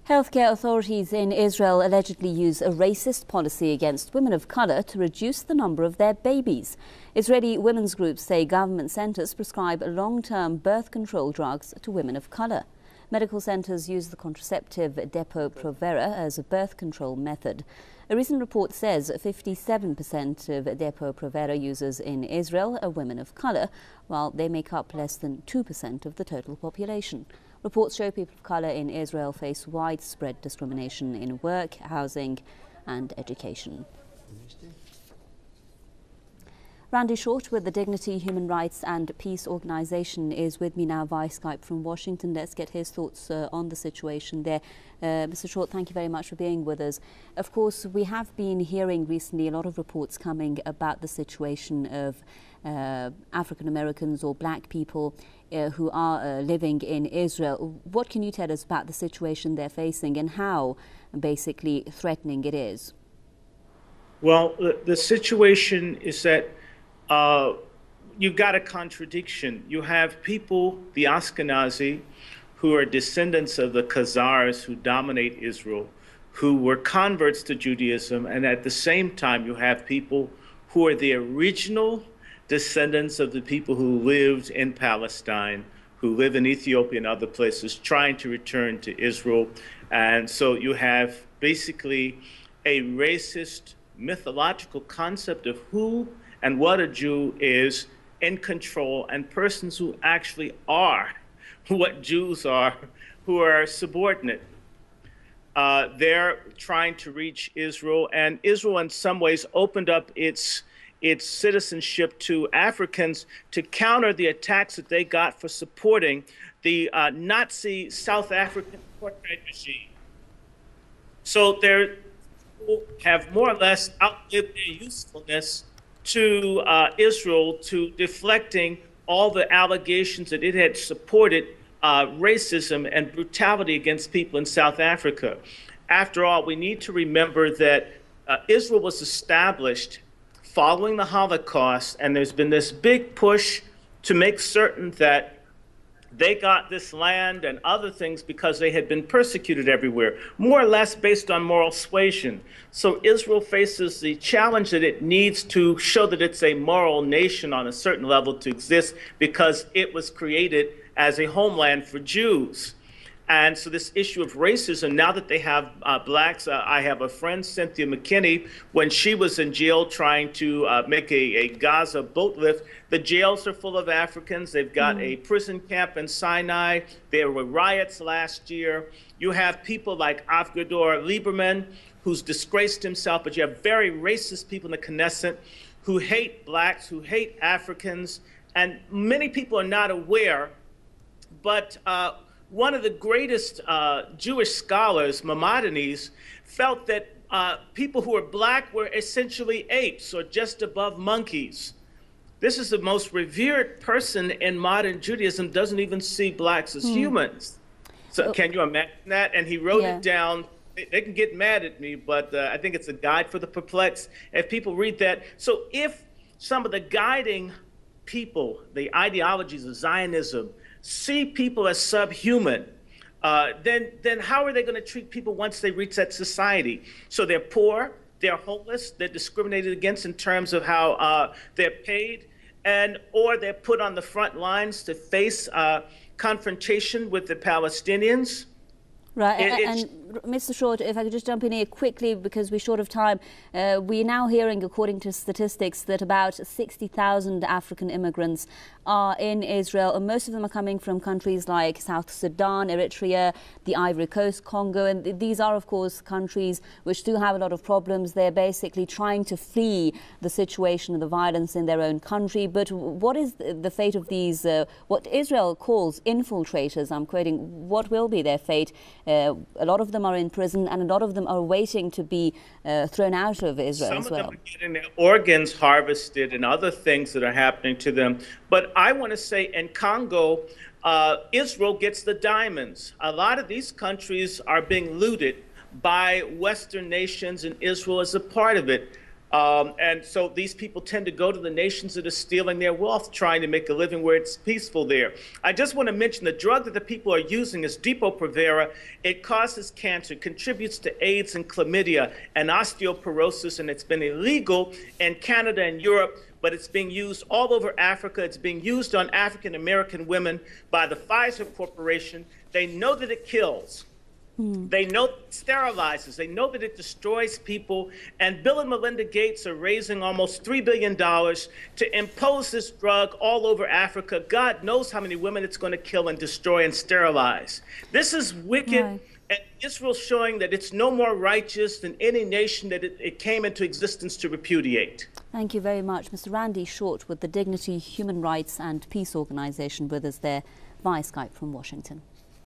Healthcare authorities in Israel allegedly use a racist policy against women of color to reduce the number of their babies. Israeli women's groups say government centers prescribe long-term birth control drugs to women of color. Medical centers use the contraceptive Depo-Provera as a birth control method. A recent report says 57% of Depo-Provera users in Israel are women of color, while they make up less than 2% of the total population. Reports show people of color in Israel face widespread discrimination in work, housing and education. Randy Short with the Dignity, Human Rights and Peace Organization is with me now via Skype from Washington. Let's get his thoughts on the situation there. Mr. Short, thank you very much for being with us. Of course, we have been hearing recently a lot of reports coming about the situation of African Americans or black people who are living in Israel. What can you tell us about the situation they're facing and how basically threatening it is? Well, the situation is that you've got a contradiction. You have people, the Ashkenazi, who are descendants of the Khazars who dominate Israel, who were converts to Judaism, and at the same time you have people who are the original descendants of the people who lived in Palestine, who live in Ethiopia and other places, trying to return to Israel. And so you have basically a racist mythological concept of who and what a Jew is in control, and persons who actually are what Jews are, who are subordinate. They're trying to reach Israel, and Israel in some ways opened up its citizenship to Africans to counter the attacks that they got for supporting the Nazi South African apartheid regime. So they have more or less outlived their usefulness to Israel, to deflecting all the allegations that it had supported racism and brutality against people in South Africa. After all, we need to remember that Israel was established following the Holocaust, and there's been this big push to make certain that they got this land and other things because they had been persecuted everywhere, more or less based on moral suasion. So Israel faces the challenge that it needs to show that it's a moral nation on a certain level to exist, because it was created as a homeland for Jews. And so this issue of racism, now that they have blacks, I have a friend, Cynthia McKinney, when she was in jail trying to make a Gaza boat lift, the jails are full of Africans. They've got a prison camp in Sinai. There were riots last year. You have people like Avigdor Lieberman, who's disgraced himself, but you have very racist people in the Knesset who hate blacks, who hate Africans, and many people are not aware, but one of the greatest Jewish scholars, Maimonides, felt that people who are black were essentially apes or just above monkeys. This is the most revered person in modern Judaism, doesn't even see blacks as humans. So can you imagine that? And he wrote it down. They can get mad at me, but I think it's a guide for the perplexed. If people read that, so if some of the guiding people, the ideologies of Zionism, see people as subhuman, then how are they going to treat people once they reach that society? So they're poor, they're homeless, they're discriminated against in terms of how they're paid, or they're put on the front lines to face confrontation with the Palestinians. Right, and Mr. Short, if I could just jump in here quickly because we're short of time. We're now hearing, according to statistics, that about 60,000 African immigrants are in Israel, and most of them are coming from countries like South Sudan, Eritrea, the Ivory Coast, Congo, and these are, of course, countries which do have a lot of problems. They're basically trying to flee the situation of the violence in their own country. But what is the fate of these, what Israel calls infiltrators? I'm quoting, what will be their fate? A lot of them are in prison, and a lot of them are waiting to be thrown out of Israel as well. Some of them are getting their organs harvested and other things that are happening to them. But I want to say in Congo, Israel gets the diamonds. A lot of these countries are being looted by Western nations, and Israel is a part of it. And so these people tend to go to the nations that are stealing their wealth, trying to make a living where it's peaceful there. I just want to mention the drug that the people are using is Depo-Provera. It causes cancer, contributes to AIDS and chlamydia and osteoporosis, and it's been illegal in Canada and Europe, but it's being used all over Africa. It's being used on African-American women by the Pfizer Corporation. They know that it kills. They know it sterilizes. They know that it destroys people. And Bill and Melinda Gates are raising almost $3 billion to impose this drug all over Africa. God knows how many women it's going to kill and destroy and sterilize. This is wicked. Right. And Israel's showing that it's no more righteous than any nation that it came into existence to repudiate. Thank you very much. Mr. Randy Short with the Dignity Human Rights and Peace Organization with us there via Skype from Washington.